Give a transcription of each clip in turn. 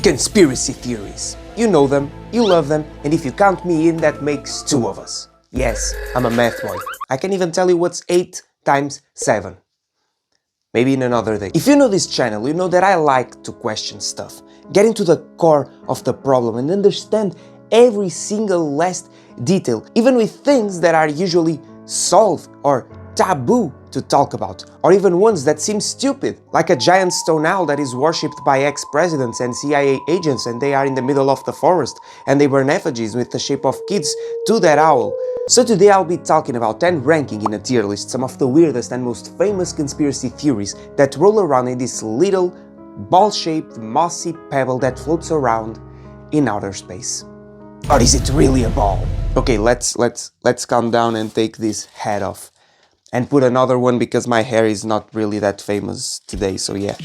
Conspiracy theories. You know them, you love them, and if you count me in, that makes two of us. Yes, I'm a math boy. I can even tell you what's 8 times 7. Maybe in another day. If you know this channel, you know that I like to question stuff, get into the core of the problem and understand every single last detail, even with things that are usually solved or taboo to talk about, or even ones that seem stupid, like a giant stone owl that is worshipped by ex-presidents and CIA agents, and they are in the middle of the forest and they burn effigies with the shape of kids to that owl. So today I'll be talking about and ranking in a tier list some of the weirdest and most famous conspiracy theories that roll around in this little ball-shaped mossy pebble that floats around in outer space. Or is it really a ball? Okay, let's calm down and take this hat off. And put another one because my hair is not really that famous today, so yeah.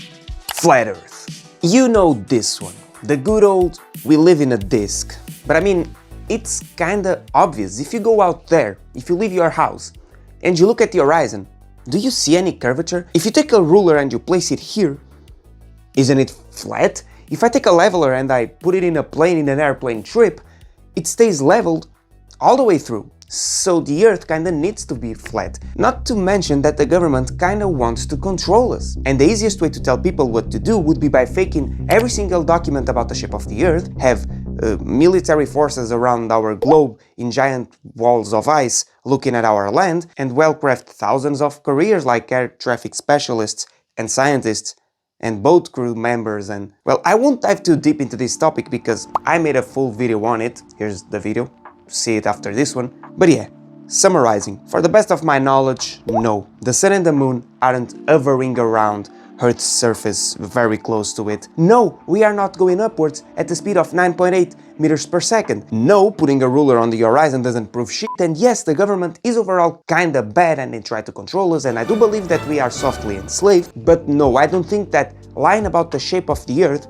Flat Earth. You know this one. The good old, we live in a disc. But I mean, it's kinda obvious. If you go out there, if you leave your house, and you look at the horizon, do you see any curvature? If you take a ruler and you place it here, isn't it flat? If I take a leveler and I put it in a plane in an airplane trip, it stays leveled all the way through. So the Earth kinda needs to be flat. Not to mention that the government kinda wants to control us. And the easiest way to tell people what to do would be by faking every single document about the shape of the Earth, have military forces around our globe in giant walls of ice looking at our land, and well-craft thousands of careers like air traffic specialists and scientists and boat crew members and... Well, I won't dive too deep into this topic because I made a full video on it. Here's the video. See it after this one. But yeah, summarizing, for the best of my knowledge, no, the sun and the moon aren't hovering around Earth's surface very close to it. No, we are not going upwards at the speed of 9.8 meters per second. No, putting a ruler on the horizon doesn't prove shit. And yes, the government is overall kinda bad and they try to control us, and I do believe that we are softly enslaved. But no, I don't think that lying about the shape of the Earth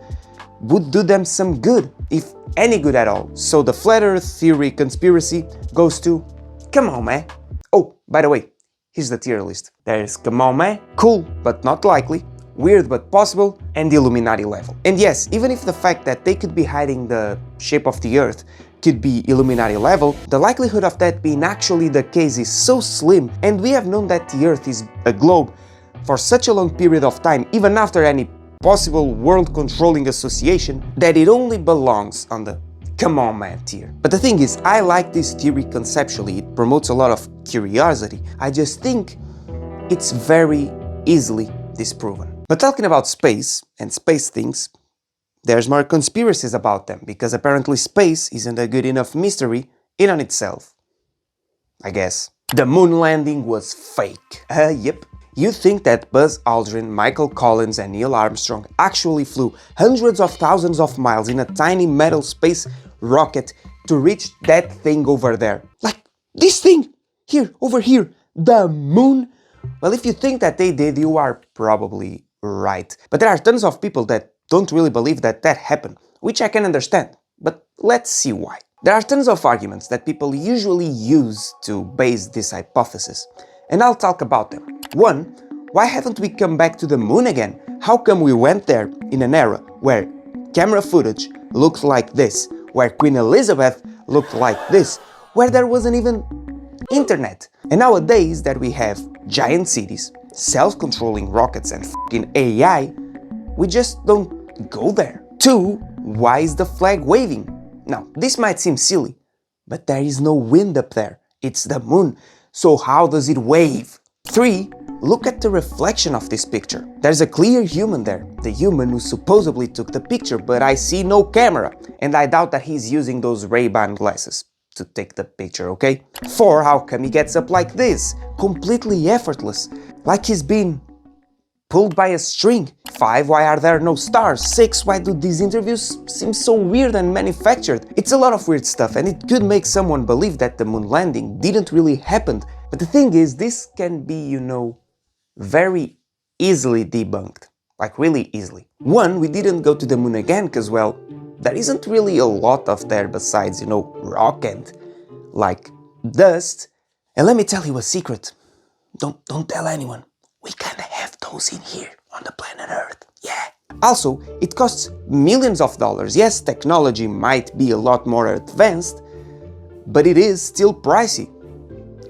would do them some good, if any good at all. So the flat Earth theory conspiracy goes to, come on man. Oh, by the way, here's the tier list. There's come on man, cool but not likely, weird but possible, and the Illuminati level. And yes, even if the fact that they could be hiding the shape of the Earth could be Illuminati level, the likelihood of that being actually the case is so slim, and we have known that the Earth is a globe for such a long period of time, even after any possible world-controlling association, that it only belongs on the come on man tier. But the thing is, I like this theory conceptually, it promotes a lot of curiosity. I just think it's very easily disproven. But talking about space and space things, there's more conspiracies about them, because apparently space isn't a good enough mystery in on itself. I guess. The moon landing was fake. Yep. You think that Buzz Aldrin, Michael Collins and Neil Armstrong actually flew hundreds of thousands of miles in a tiny metal space rocket to reach that thing over there? Like this thing! Here, over here, the moon? Well, if you think that they did, you are probably right. But there are tons of people that don't really believe that that happened, which I can understand. But let's see why. There are tons of arguments that people usually use to base this hypothesis, and I'll talk about them. 1. Why haven't we come back to the moon again? How come we went there in an era where camera footage looked like this, where Queen Elizabeth looked like this, where there wasn't even internet? And nowadays that we have giant cities, self-controlling rockets and f***ing AI, we just don't go there. 2. Why is the flag waving? Now, this might seem silly, but there is no wind up there. It's the moon. So how does it wave? 3. Look at the reflection of this picture. There's a clear human there, the human who supposedly took the picture, but I see no camera, and I doubt that he's using those Ray-Ban glasses to take the picture, okay? 4. How come he gets up like this? Completely effortless, like he's been pulled by a string. 5. Why are there no stars? 6. Why do these interviews seem so weird and manufactured? It's a lot of weird stuff, and it could make someone believe that the moon landing didn't really happen. But the thing is, this can be, you know, very easily debunked. Like really easily. 1. We didn't go to the moon again because, well, there isn't really a lot of there besides, you know, rock and like dust. And let me tell you a secret. Don't tell anyone. We kinda have those in here on the planet Earth. Yeah. Also, it costs millions of dollars. Yes, technology might be a lot more advanced, but it is still pricey.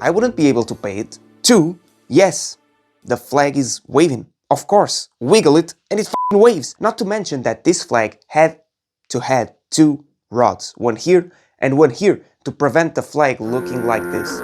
I wouldn't be able to pay it. 2, yes, the flag is waving. Of course, wiggle it and it f***ing waves. Not to mention that this flag had to have 2 rods, one here and one here, to prevent the flag looking like this.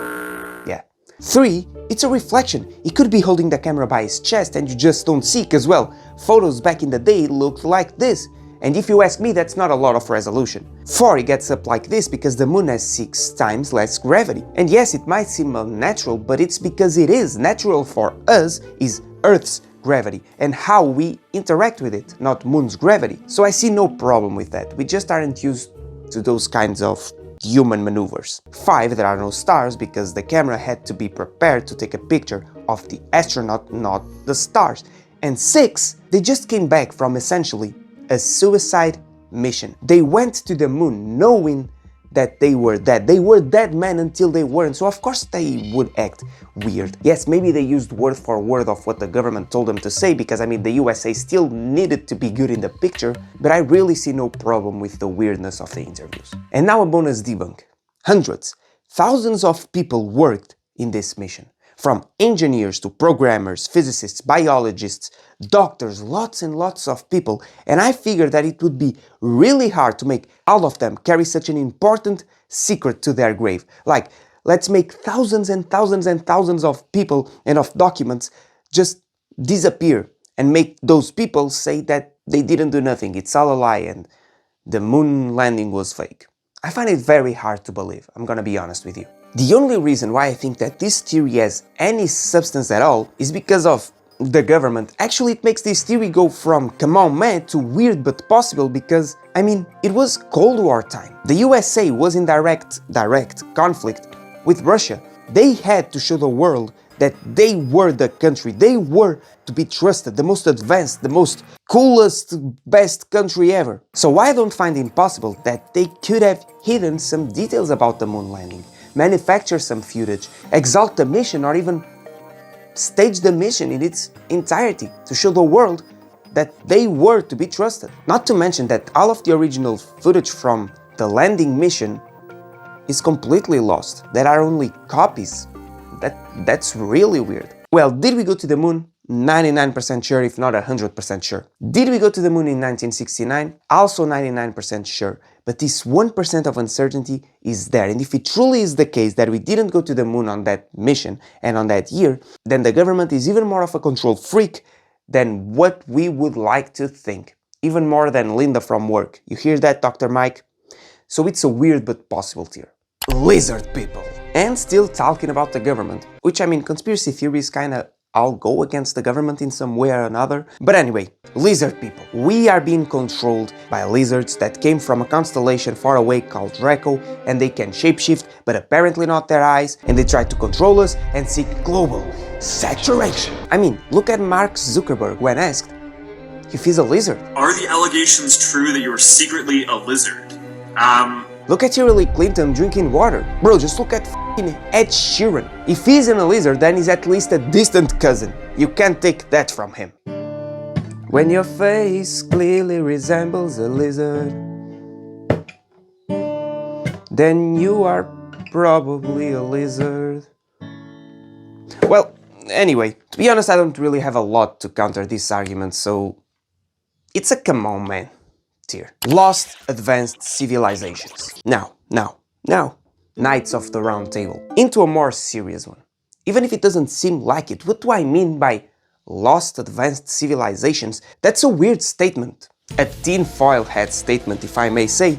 Yeah. 3, it's a reflection. He could be holding the camera by his chest and you just don't see, cause well, photos back in the day looked like this. And if you ask me, that's not a lot of resolution. 4, it gets up like this because the moon has 6 times less gravity. And yes, it might seem unnatural, but it's because it is. Natural for us is Earth's gravity and how we interact with it, not moon's gravity. So I see no problem with that. We just aren't used to those kinds of human maneuvers. 5, there are no stars because the camera had to be prepared to take a picture of the astronaut, not the stars. And 6, they just came back from essentially a suicide mission. They went to the moon knowing that they were dead. They were dead men until they weren't, so of course they would act weird. Yes, maybe they used word for word of what the government told them to say, because I mean the USA still needed to be good in the picture, but I really see no problem with the weirdness of the interviews. And now a bonus debunk. Hundreds, thousands of people worked in this mission. From engineers to programmers, physicists, biologists, doctors, lots and lots of people, and I figured that it would be really hard to make all of them carry such an important secret to their grave. Like, let's make thousands and thousands and thousands of people and of documents just disappear and make those people say that they didn't do nothing, it's all a lie and the moon landing was fake. I find it very hard to believe, I'm gonna be honest with you. The only reason why I think that this theory has any substance at all is because of the government. Actually, it makes this theory go from come on man to weird but possible because, I mean, it was Cold War time. The USA was in direct conflict with Russia. They had to show the world that they were the country, they were to be trusted, the most advanced, the most coolest, best country ever. So I don't find it impossible that they could have hidden some details about the moon landing, manufacture some footage, exalt the mission, or even stage the mission in its entirety to show the world that they were to be trusted. Not to mention that all of the original footage from the landing mission is completely lost. There are only copies. That's really weird. Well, did we go to the moon? 99% sure, if not 100% sure. Did we go to the moon in 1969? Also 99% sure. But this 1% of uncertainty is there. And if it truly is the case that we didn't go to the moon on that mission and on that year, then the government is even more of a control freak than what we would like to think. Even more than Linda from work. You hear that, Dr. Mike? So it's a weird but possible theory. Lizard people. And still talking about the government, which I mean, conspiracy theories kinda all go against the government in some way or another. But anyway, lizard people. We are being controlled by lizards that came from a constellation far away called Draco, and they can shapeshift, but apparently not their eyes, and they try to control us and seek global saturation. I mean, look at Mark Zuckerberg when asked if he's a lizard. Are the allegations true that you are secretly a lizard? Look at Hillary Clinton drinking water. Bro, just look at f***ing Ed Sheeran. If he isn't a lizard, then he's at least a distant cousin. You can't take that from him. When your face clearly resembles a lizard, then you are probably a lizard. Well, anyway, to be honest, I don't really have a lot to counter this argument, so it's a come on, man. Tier. Lost advanced civilizations. Now, Knights of the Round Table. Into a more serious one. Even if it doesn't seem like it, what do I mean by lost advanced civilizations? That's a weird statement. A tinfoil hat statement, if I may say.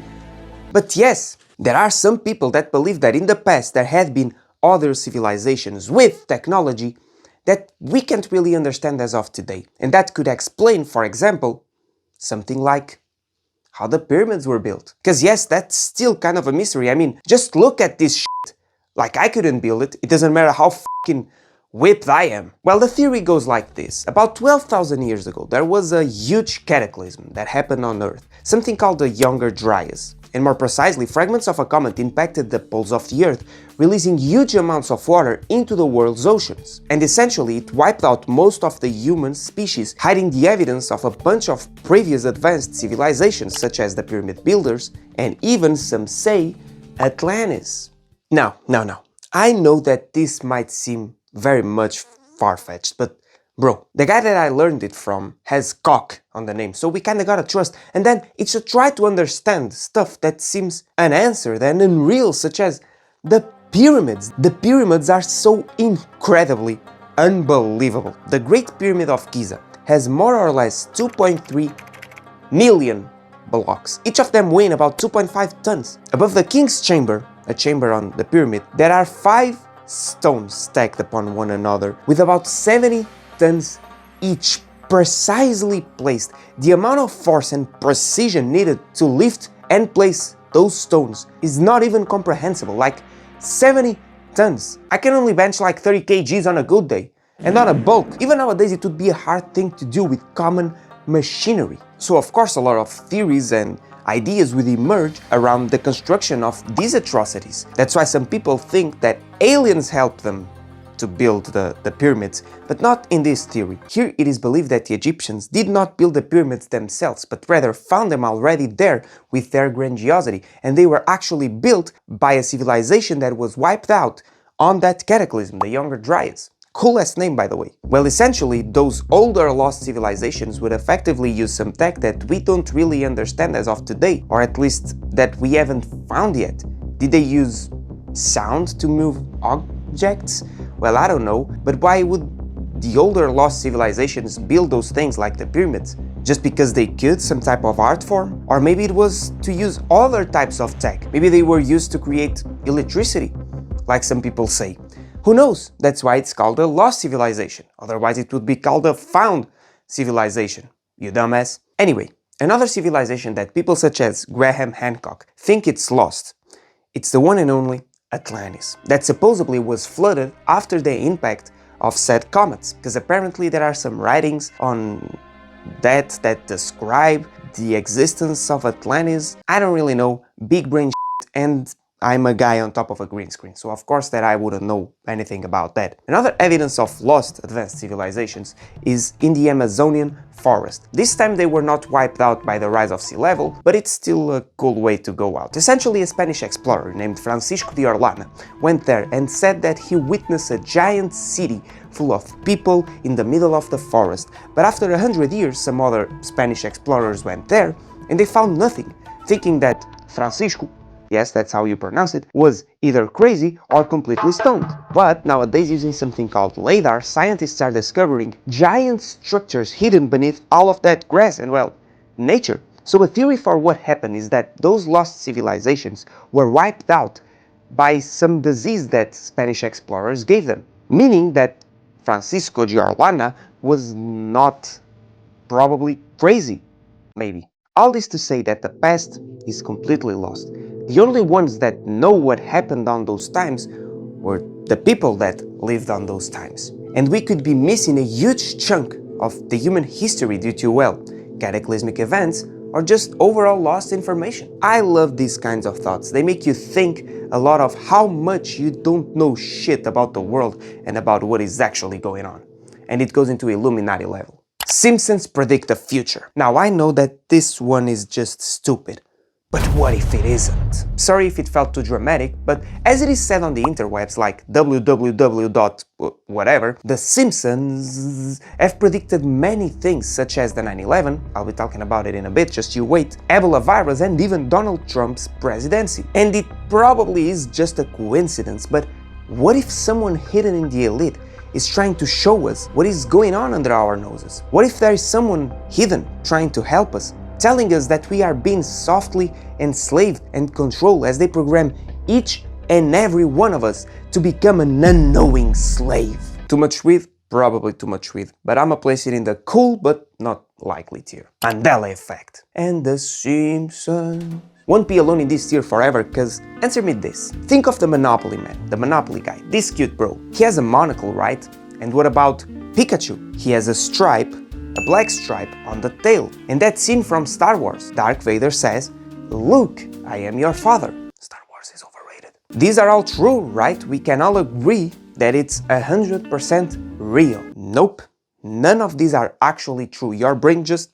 But yes, there are some people that believe that in the past there had been other civilizations with technology that we can't really understand as of today. And that could explain, for example, something like how the pyramids were built. Because yes, that's still kind of a mystery. I mean, just look at this shit. Like, I couldn't build it. It doesn't matter how fucking whipped I am. Well, the theory goes like this. About 12,000 years ago, there was a huge cataclysm that happened on Earth. Something called the Younger Dryas. and more precisely, fragments of a comet impacted the poles of the Earth, releasing huge amounts of water into the world's oceans. And essentially, it wiped out most of the human species, hiding the evidence of a bunch of previous advanced civilizations, such as the pyramid builders, and even, some say, Atlantis. Now, I know that this might seem very much far-fetched, but bro, the guy that I learned it from has cock on the name, so we kinda gotta trust, and then it should try to understand stuff that seems unanswered and unreal, such as the pyramids. The pyramids are so incredibly unbelievable. The Great Pyramid of Giza has more or less 2.3 million blocks, each of them weighing about 2.5 tons. Above the King's Chamber, a chamber on the pyramid, there are 5 stones stacked upon one another with about 70 tons each, precisely placed. The amount of force and precision needed to lift and place those stones is not even comprehensible. Like 70 tons. I can only bench like 30 kgs on a good day, and on a bulk. Even nowadays it would be a hard thing to do with common machinery. So of course a lot of theories and ideas would emerge around the construction of these atrocities. That's why some people think that aliens helped them to build the pyramids, but not in this theory. Here it is believed that the Egyptians did not build the pyramids themselves, but rather found them already there with their grandiosity, and they were actually built by a civilization that was wiped out on that cataclysm, the Younger Dryas. Coolest name, by the way. Well, essentially, those older lost civilizations would effectively use some tech that we don't really understand as of today, or at least that we haven't found yet. Did they use sound to move objects? Well, I don't know, but why would the older lost civilizations build those things like the pyramids? Just because they could, some type of art form? Or maybe it was to use other types of tech. Maybe they were used to create electricity, like some people say. Who knows? That's why it's called a lost civilization. Otherwise it would be called a found civilization. You dumbass. Anyway, another civilization that people such as Graham Hancock think it's lost. It's the one and only Atlantis, that supposedly was flooded after the impact of said comets, because apparently there are some writings on that describe the existence of Atlantis. I don't really know, big brain shit, and I'm a guy on top of a green screen, so of course that I wouldn't know anything about that. Another evidence of lost advanced civilizations is in the Amazonian forest. This time they were not wiped out by the rise of sea level, but it's still a cool way to go out. Essentially, a Spanish explorer named Francisco de Orellana went there and said that he witnessed a giant city full of people in the middle of the forest. But after 100 years, some other Spanish explorers went there and they found nothing, thinking that Francisco, yes, that's how you pronounce it, was either crazy or completely stoned. But nowadays, using something called LiDAR, scientists are discovering giant structures hidden beneath all of that grass and, well, nature. So a theory for what happened is that those lost civilizations were wiped out by some disease that Spanish explorers gave them, meaning that Francisco de Orellana was not probably crazy, maybe. All this to say that the past is completely lost. The only ones that know what happened on those times were the people that lived on those times. And we could be missing a huge chunk of the human history due to, well, cataclysmic events or just overall lost information. I love these kinds of thoughts. They make you think a lot of how much you don't know shit about the world and about what is actually going on. And it goes into Illuminati level. Simpsons predict the future. Now I know that this one is just stupid, but what if it isn't? Sorry if it felt too dramatic, but as it is said on the interwebs like www.whatever, the Simpsons have predicted many things such as the 9/11, I'll be talking about it in a bit, just you wait, Ebola virus and even Donald Trump's presidency. And it probably is just a coincidence, but what if someone hidden in the elite is trying to show us what is going on under our noses? What if there is someone hidden trying to help us, telling us that we are being softly enslaved and controlled as they program each and every one of us to become an unknowing slave? Too much weed? Probably too much weed, but I'ma place it in the cool but not likely tier. Mandela effect. And the Simpsons won't be alone in this tier forever, cause answer me this. Think of the Monopoly man, the Monopoly guy, this cute bro. He has a monocle, right? And what about Pikachu? He has a stripe, a black stripe on the tail. And that scene from Star Wars, Darth Vader says, Look, I am your father. Star Wars is overrated. These are all true, right? We can all agree that it's 100% real. Nope, none of these are actually true. Your brain just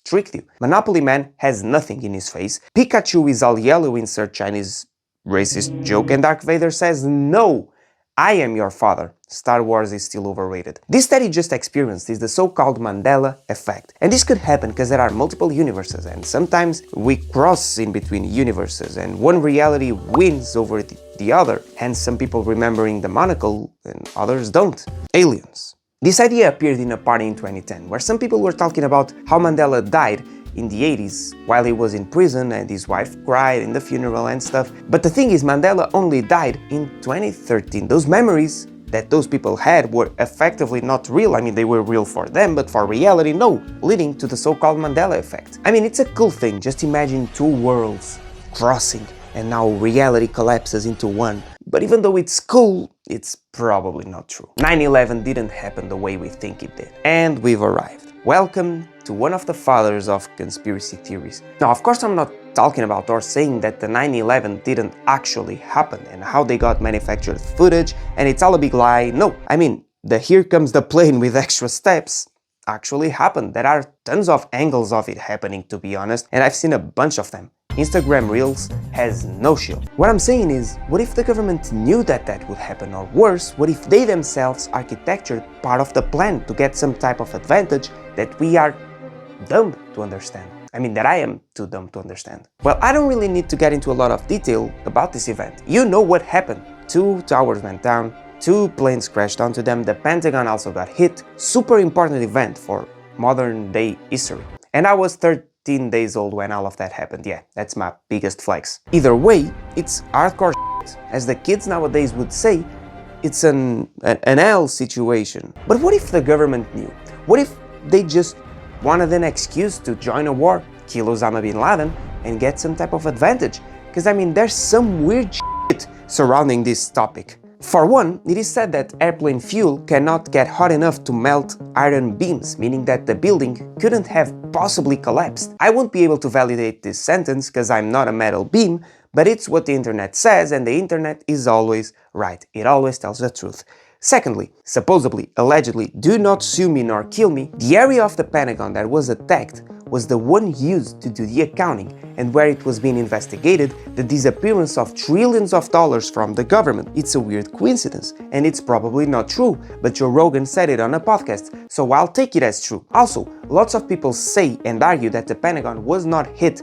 tricked you. Monopoly Man has nothing in his face. Pikachu is all yellow, insert Chinese racist joke, and Darth Vader says, no, I am your father. Star Wars is still overrated. This that he just experienced is the so-called Mandela effect. And this could happen because there are multiple universes, and sometimes we cross in between universes and one reality wins over the other, hence some people remembering the monocle and others don't. Aliens. This idea appeared in a party in 2010, where some people were talking about how Mandela died in the 80s while he was in prison and his wife cried in the funeral and stuff. But the thing is, Mandela only died in 2013. Those memories that those people had were effectively not real. I mean, they were real for them, but for reality, no, leading to the so-called Mandela effect. I mean, it's a cool thing. Just imagine two worlds crossing and now reality collapses into one. But even though it's cool, it's probably not true. 9/11 didn't happen the way we think it did. And we've arrived. Welcome to one of the fathers of conspiracy theories. Now, of course, I'm not talking about or saying that the 9/11 didn't actually happen and how they got manufactured footage and it's all a big lie. No, I mean, the here comes the plane with extra steps actually happened. There are tons of angles of it happening, to be honest, and I've seen a bunch of them. Instagram Reels has no shield. What I'm saying is, what if the government knew that that would happen? Or worse, what if they themselves architectured part of the plan to get some type of advantage that we are dumb to understand? I mean, that I am too dumb to understand. Well, I don't really need to get into a lot of detail about this event. You know what happened. 2 towers went down, 2 planes crashed onto them, the Pentagon also got hit. Super important event for modern day history. And I was 13 days old when all of that happened. Yeah, that's my biggest flex. Either way, it's hardcore shit. As the kids nowadays would say, it's an L situation. But what if the government knew? What if they just wanted an excuse to join a war, kill Osama bin Laden, and get some type of advantage? Because I mean, there's some weird shit surrounding this topic. For one, it is said that airplane fuel cannot get hot enough to melt iron beams, meaning that the building couldn't have possibly collapsed. I won't be able to validate this sentence because I'm not a metal beam, but it's what the internet says, and the internet is always right. It always tells the truth. Secondly, supposedly, allegedly, do not sue me nor kill me, the area of the Pentagon that was attacked was the one used to do the accounting and where it was being investigated the disappearance of trillions of dollars from the government. It's a weird coincidence, and it's probably not true, but Joe Rogan said it on a podcast, so I'll take it as true. Also, lots of people say and argue that the Pentagon was not hit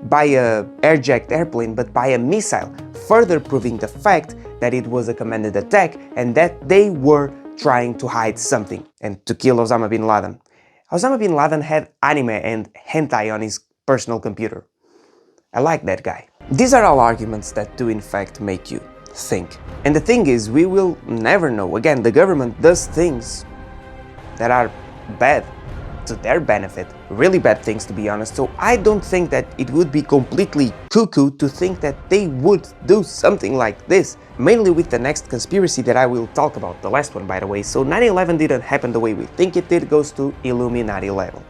by a airjacked airplane but by a missile, further proving the fact that it was a commanded attack and that they were trying to hide something and to kill Osama bin Laden. Osama bin Laden had anime and hentai on his personal computer. I like that guy. These are all arguments that do in fact make you think. And the thing is, we will never know. Again, the government does things that are bad to their benefit, really bad things to be honest, so I don't think that it would be completely cuckoo to think that they would do something like this, mainly with the next conspiracy that I will talk about, the last one by the way. So 9/11 didn't happen the way we think it did, goes to Illuminati level.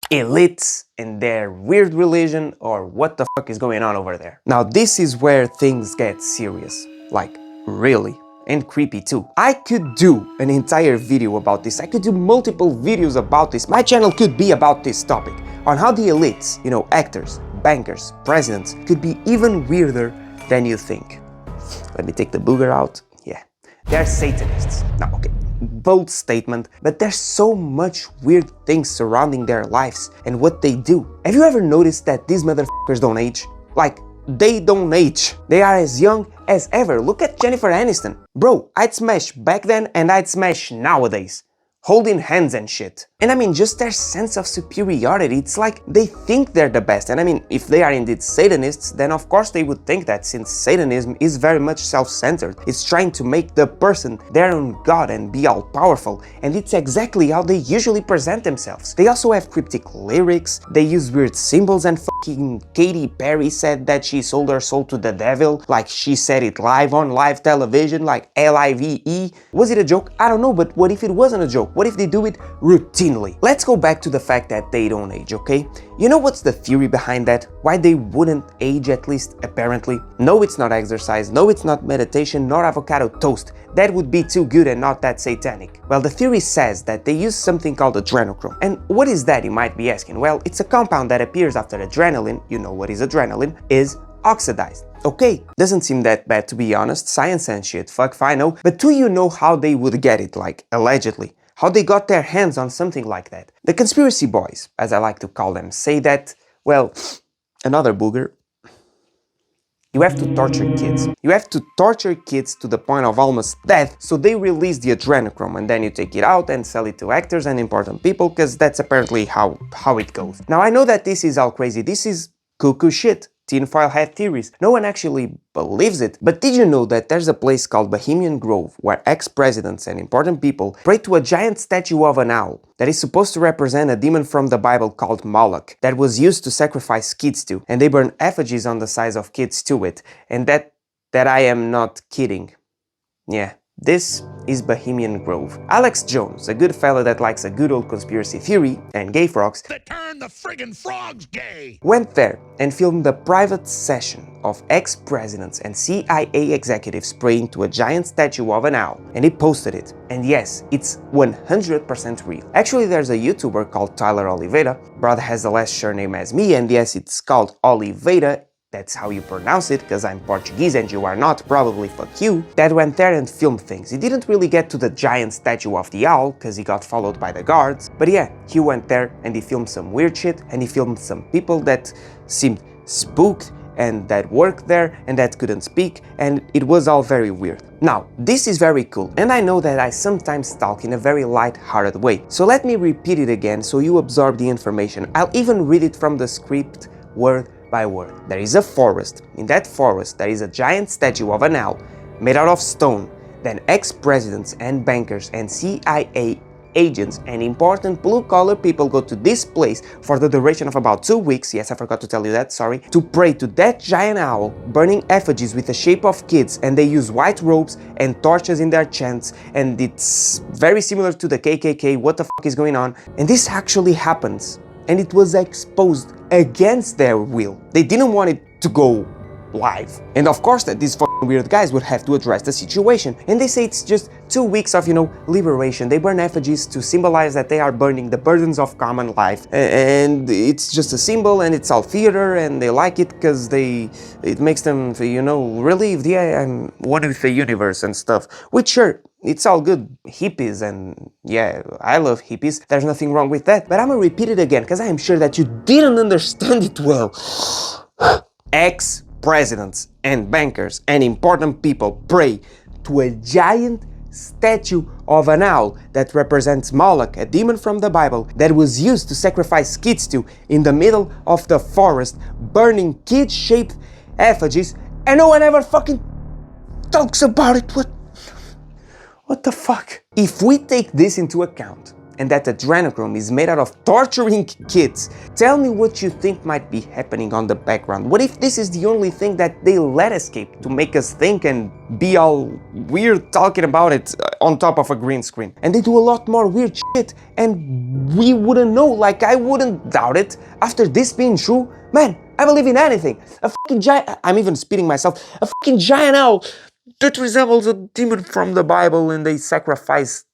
Elites and their weird religion, or what the fuck is going on over there. Now this is where things get serious, like really. And creepy too. I could do an entire video about this. I could do multiple videos about this. My channel could be about this topic, on how the elites, you know, actors, bankers, presidents, could be even weirder than you think. Let me take the booger out. Yeah, they're Satanists. Now, okay, bold statement, but there's so much weird things surrounding their lives and what they do. Have you ever noticed that these motherfuckers don't age? Like, they don't age. They are as young as ever. Look at Jennifer Aniston. Bro, I'd smash back then and I'd smash nowadays. Holding hands and shit. And I mean, just their sense of superiority, it's like they think they're the best. And I mean, if they are indeed Satanists, then of course they would think that, since Satanism is very much self-centered. It's trying to make the person their own god and be all-powerful, and it's exactly how they usually present themselves. They also have cryptic lyrics, they use weird symbols, and fucking Katy Perry said that she sold her soul to the devil, like she said it live on live television, like Live. Was it a joke? I don't know, but what if it wasn't a joke? What if they do it routinely? Let's go back to the fact that they don't age, okay? You know what's the theory behind that? Why they wouldn't age, at least apparently? No, it's not exercise, no, it's not meditation, nor avocado toast. That would be too good and not that satanic. Well, the theory says that they use something called adrenochrome. And what is that, you might be asking? Well, it's a compound that appears after adrenaline, you know what is adrenaline, is oxidized. Okay, doesn't seem that bad to be honest, science and shit, fuck if I know, but do you know how they would get it, like, allegedly? How they got their hands on something like that? The conspiracy boys, as I like to call them, say that, well, another booger, you have to torture kids. You have to torture kids to the point of almost death, so they release the adrenochrome and then you take it out and sell it to actors and important people, because that's apparently how it goes. Now I know that this is all crazy, this is cuckoo shit. Tinfoil hat theories. No one actually believes it. But did you know that there's a place called Bohemian Grove where ex-presidents and important people pray to a giant statue of an owl that is supposed to represent a demon from the Bible called Moloch that was used to sacrifice kids to, and they burn effigies on the size of kids to it. And that I am not kidding. Yeah. This is Bohemian Grove. Alex Jones, a good fella that likes a good old conspiracy theory and gay frogs, that turn the friggin' frogs gay, went there and filmed a private session of ex-presidents and CIA executives praying to a giant statue of an owl, and he posted it. And yes, it's 100% real. Actually, there's a YouTuber called Tyler Oliveira, brother has the last surname as me, and yes, it's called Oliveira. That's how you pronounce it, because I'm Portuguese and you are not, probably fuck you, that went there and filmed things. He didn't really get to the giant statue of the owl, because he got followed by the guards, but yeah, he went there and he filmed some weird shit, and he filmed some people that seemed spooked, and that worked there, and that couldn't speak, and it was all very weird. Now, this is very cool, and I know that I sometimes talk in a very light-hearted way, so let me repeat it again so you absorb the information. I'll even read it from the script word by word. There is a forest. In that forest, there is a giant statue of an owl made out of stone. Then ex-presidents and bankers and CIA agents and important blue-collar people go to this place for the duration of about 2 weeks, yes, I forgot to tell you that, sorry, to pray to that giant owl, burning effigies with the shape of kids, and they use white robes and torches in their chants, and it's very similar to the KKK, what the fuck is going on? And this actually happens. And it was exposed against their will. They didn't want it to go live. And of course that these fucking weird guys would have to address the situation. And they say it's just 2 weeks of, liberation. They burn effigies to symbolize that they are burning the burdens of common life. And it's just a symbol, and it's all theater, and they like it because it makes them, relieve the one with the universe and stuff. Which sure, it's all good, hippies, and yeah, I love hippies, there's nothing wrong with that, but I'm gonna repeat it again, because I am sure that you didn't understand it well. Ex-presidents and bankers and important people pray to a giant statue of an owl that represents Moloch, a demon from the Bible that was used to sacrifice kids to in the middle of the forest, burning kid-shaped effigies, and no one ever fucking talks about it. What the fuck? If we take this into account, and that adrenochrome is made out of torturing kids, tell me what you think might be happening on the background. What if this is the only thing that they let escape to make us think and be all weird talking about it on top of a green screen? And they do a lot more weird shit, and we wouldn't know, like I wouldn't doubt it. After this being true, man, I believe in anything. A fucking giant, I'm even spitting myself, a fucking giant owl that resembles a demon from the Bible, and they sacrifice.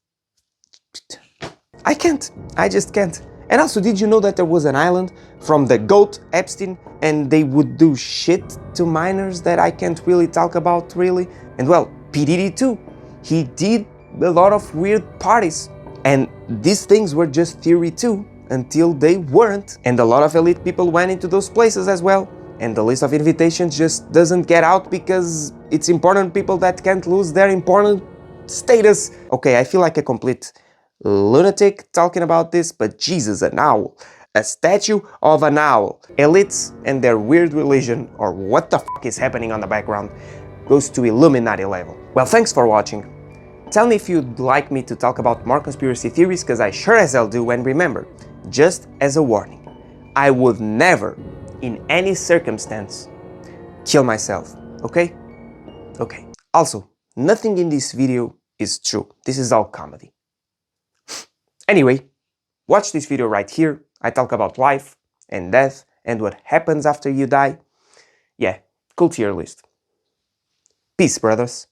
I just can't. And also, did you know that there was an island from the GOAT Epstein, and they would do shit to minors that I can't really talk about, really? And well, P. Diddy too. He did a lot of weird parties, and these things were just theory too, until they weren't. And a lot of elite people went into those places as well. And the list of invitations just doesn't get out because it's important people that can't lose their important status. Okay, I feel like a complete lunatic talking about this, but Jesus, an owl. A statue of an owl. Elites and their weird religion, or what the fuck is happening on the background, goes to Illuminati level. Well, thanks for watching. Tell me if you'd like me to talk about more conspiracy theories, because I sure as hell do, and remember, just as a warning, I would never, in any circumstance, kill myself, okay? Okay. Also, nothing in this video is true. This is all comedy. Anyway, watch this video right here. I talk about life and death and what happens after you die. Yeah, cool tier list. Peace, brothers.